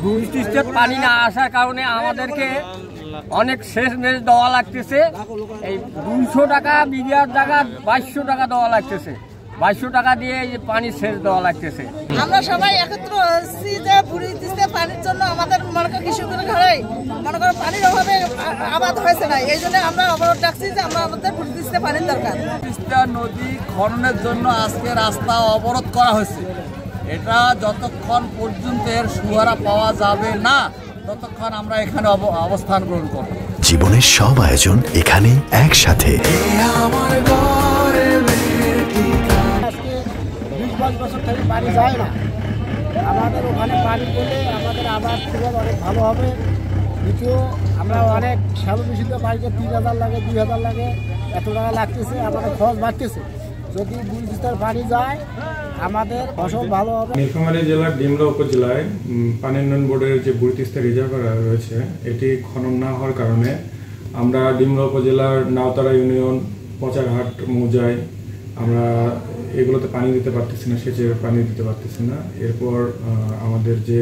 বৃষ্টিতে পানি না আসার কারণে আমাদেরকে অনেক শেষ মেশ দেওয়া লাগতেছে। এই 200 টাকা বিঘার জায়গা 2200 টাকা দেওয়া লাগতেছে। 2200 টাকা দিয়ে এই পানি সেচ দেওয়া লাগতেছে। আমরা সবাই একত্র হচ্ছি যে বৃষ্টিতে পানির জন্য আমাদের মনে করো কৃষকের ঘরে মনে করো পানির অভাবে আবাদ হয়েছে না, এই জন্য আমরা অবরোধ ডাকছি যে আমাদের বৃষ্টিতে পানির দরকার। তিস্তা নদী খননের জন্য আজকে রাস্তা অবরোধ করা হয়েছে। এটা যতক্ষণ পর্যন্ত এর সুহারা পাওয়া যাবে না ততক্ষণ আমরা এখানে অবস্থান গ্রহণ করব। জীবনের সব আয়োজন এখানে একসাথে। 20-22 বছর থেকে পানি যায় না, আমাদের ওখানে পানি পেলে আমাদের আবাদ অনেক ভালো হবে। দ্বিতীয় আমরা অনেক শ্যালো মেশিন পানিতে 3000 লাগে, 2000 লাগে, এত টাকা লাগতেছে, আমাদের খরচ বাড়তেছে। যদি 2 বিস্তার পানি যায় আমাদের ফসল ভালো হবে। নীলফামারী জেলার ডিমলা উপজেলায় পানি উন্নয়ন বোর্ডের যে বুড়িতিস্তা রিজার্ভার রয়েছে এটি খনন না হওয়ার কারণে আমরা ডিমলা উপজেলার নাওতারা ইউনিয়ন পচারহাট মৌজায় আমরা এগুলোতে পানি দিতে পারতেছি না, সেচের পানি দিতে পারতেছি না। এরপর আমাদের যে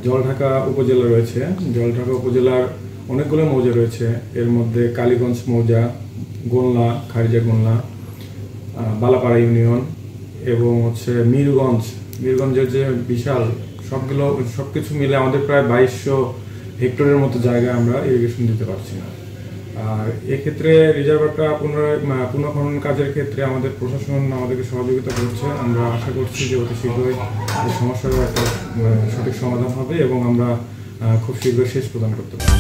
জলঢাকা উপজেলা রয়েছে, জলঢাকা উপজেলার অনেকগুলো মৌজা রয়েছে। এর মধ্যে কালীগঞ্জ মৌজা, গোলনা, খারিজা গোলনা, বালাপাড়া ইউনিয়ন এবং মিরগঞ্জের যে বিশাল সবকিছু মিলে আমাদের প্রায় 2200 হেক্টরের মতো জায়গায় আমরা ইরিগেশন দিতে পারছি না। আর এক্ষেত্রে রিজার্ভারটা পুনঃখনন কাজের ক্ষেত্রে আমাদের প্রশাসন আমাদেরকে সহযোগিতা করছে। আমরা আশা করছি যে অতি শীঘ্রই এই সমস্যার একটা সঠিক সমাধান হবে এবং আমরা খুব শীঘ্রই সেচ প্রদান করতে পারব।